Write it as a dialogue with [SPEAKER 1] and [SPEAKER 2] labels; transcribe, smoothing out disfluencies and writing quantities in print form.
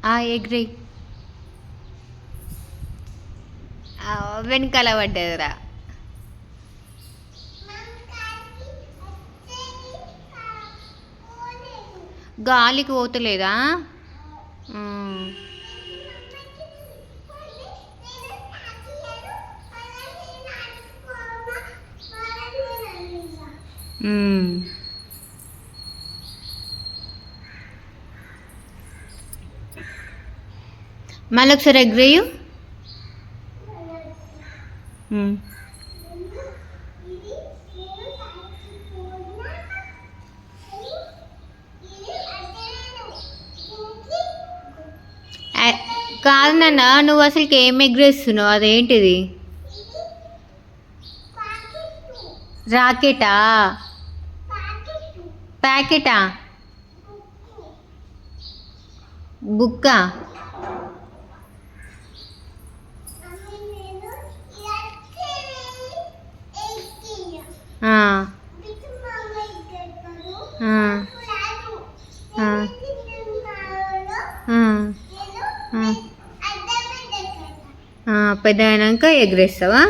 [SPEAKER 1] Agree వెనకాల పడ్డదిరా. గాలికి పోతలేదా? మళ్ళీ ఒకసారి ఎగ్రేయు. కాదు నాన్న, నువ్వు అసలుకి ఏం ఎగ్రేస్తున్నావు? అదేంటిది? రాకెటా? ప్యాకెటా? బుక్కా? పెద్ద అయినాక ఎగరేస్తావా?